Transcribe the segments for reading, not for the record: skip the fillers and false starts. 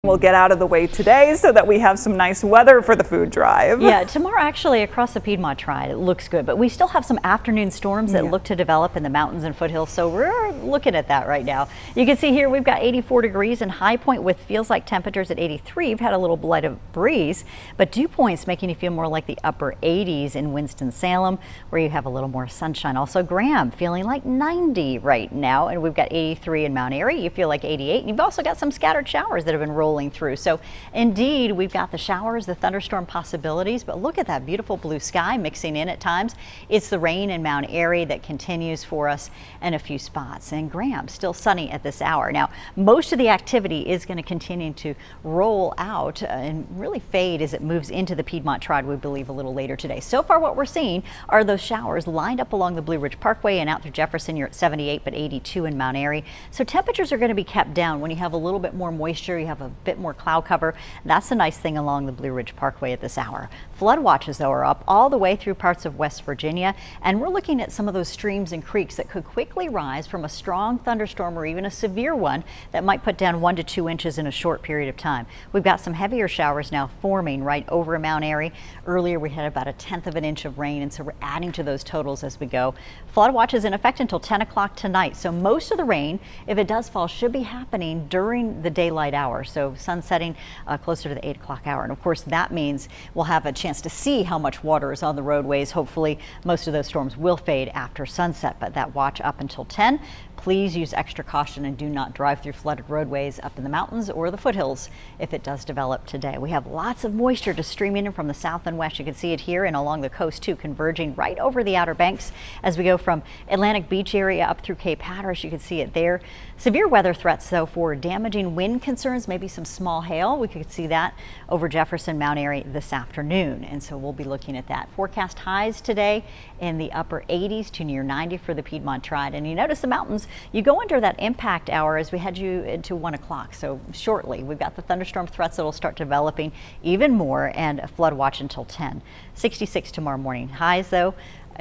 We'll get out of the way today so that we have some nice weather for the food drive. Yeah, tomorrow actually across the Piedmont Triad, it looks good, but we still have some afternoon storms that look to develop in the mountains and foothills, so we're looking at that right now. You can see here we've got 84 degrees and High Point with feels like temperatures at 83. We've had a little light of breeze, but dew points making you feel more like the upper 80s in Winston-Salem, where you have a little more sunshine. Also Graham feeling like 90 right now, and we've got 83 in Mount Airy. You feel like 88, and you've also got some scattered showers that have been rolling through. So indeed, we've got the showers, the thunderstorm possibilities, but look at that beautiful blue sky mixing in at times. It's the rain in Mount Airy that continues for us in a few spots, and Graham still sunny at this hour. Now, most of the activity is going to continue to roll out and really fade as it moves into the Piedmont Triad, we believe, a little later today. So far, what we're seeing are those showers lined up along the Blue Ridge Parkway and out through Jefferson. You're at 78, but 82 in Mount Airy. So temperatures are going to be kept down. When you have a little bit more moisture, you have a bit more cloud cover. That's a nice thing along the Blue Ridge Parkway at this hour. Flood watches, though, are up all the way through parts of West Virginia, and we're looking at some of those streams and creeks that could quickly rise from a strong thunderstorm or even a severe one that might put down 1 to 2 inches in a short period of time. We've got some heavier showers now forming right over Mount Airy. Earlier, we had about 1/10 of an inch of rain, and so we're adding to those totals as we go. Flood watch is in effect until 10 o'clock tonight, so most of the rain, if it does fall, should be happening during the daylight hour, so sunsetting closer to the 8 o'clock hour. And of course, that means we'll have a chance to see how much water is on the roadways. Hopefully, most of those storms will fade after sunset, but that watch up until 10. Please use extra caution and do not drive through flooded roadways up in the mountains or the foothills if it does develop today. We have lots of moisture just streaming in from the south and west. You can see it here and along the coast too, converging right over the Outer Banks as we go from Atlantic Beach area up through Cape Hatteras. You can see it there. Severe weather threats, though, for damaging wind concerns, maybe some small hail. We could see that over Jefferson, Mount Airy this afternoon, and so we'll be looking at that. Forecast highs today in the upper 80s to near 90 for the Piedmont Triad. And you notice the mountains, you go under that impact hour as we head you into 1 o'clock. So shortly, we've got the thunderstorm threats that will start developing even more, and a flood watch until 10. 66 tomorrow morning. Highs, though,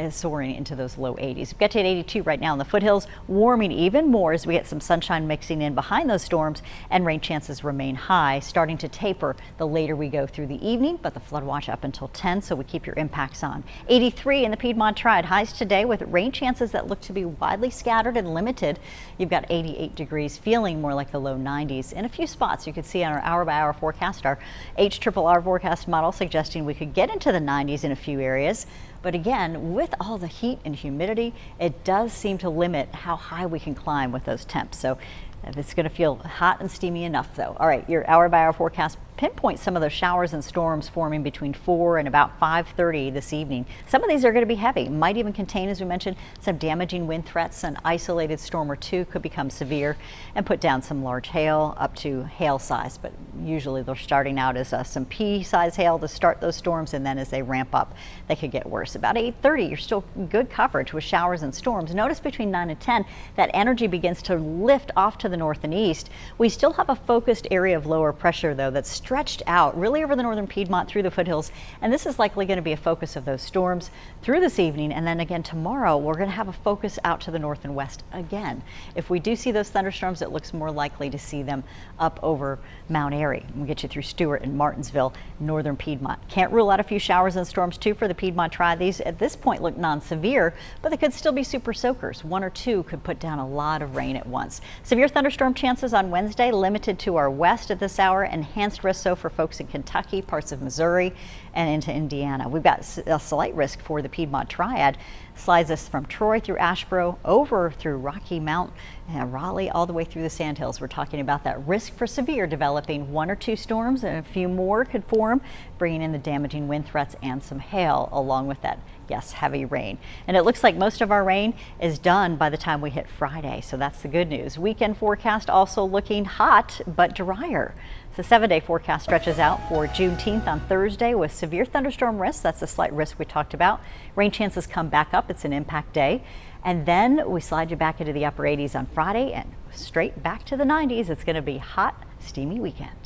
soaring into those low 80s. We've got to 82 right now in the foothills, warming even more as we get some sunshine mixing in behind those storms, and rain chances remain high, starting to taper the later we go through the evening, but the flood watch up until 10, so we keep your impacts on. 83 in the Piedmont Triad. Highs today with rain chances that look to be widely scattered and limited. You've got 88 degrees, feeling more like the low 90s in a few spots. You can see on our hour-by-hour forecast, our HRRR forecast model suggesting we could get into the 90s in a few areas. But again, with all the heat and humidity, it does seem to limit how high we can climb with those temps. So it's going to feel hot and steamy enough, though. All right, your hour-by-hour forecast pinpoints some of those showers and storms forming between 4 and about 5:30 this evening. Some of these are going to be heavy, might even contain, as we mentioned, some damaging wind threats. An isolated storm or two could become severe and put down some large hail up to hail size, but usually they're starting out as some pea-size hail to start those storms, and then as they ramp up, they could get worse. About 8:30, you're still good coverage with showers and storms. Notice between 9 and 10, that energy begins to lift off to the north and east. We still have a focused area of lower pressure, though, that's stretched out really over the northern Piedmont through the foothills, and this is likely going to be a focus of those storms through this evening, and then again tomorrow we're going to have a focus out to the north and west again. If we do see those thunderstorms, it looks more likely to see them up over Mount Airy. We'll get you through Stewart and Martinsville, northern Piedmont. Can't rule out a few showers and storms too for the Piedmont Triad. These at this point look non-severe, but they could still be super soakers. 1 or 2 could put down a lot of rain at once. Severe thunderstorm chances on Wednesday, limited to our west at this hour. Enhanced risk so for folks in Kentucky, parts of Missouri, and into Indiana. We've got a slight risk for the Piedmont Triad. Slides us from Troy through Asheboro, over through Rocky Mount, and Raleigh, all the way through the Sandhills. We're talking about that risk for severe, developing 1 or 2 storms, and a few more could form, bringing in the damaging wind threats and some hail along with that, yes, heavy rain. And it looks like most of our rain is done by the time we hit Friday, so that's the good news. Weekend forecast also looking hot but drier. The 7-day forecast stretches out for Juneteenth on Thursday with severe thunderstorm risk. That's the slight risk we talked about. Rain chances come back up. It's an impact day. And then we slide you back into the upper 80s on Friday and straight back to the 90s. It's going to be hot, steamy weekend.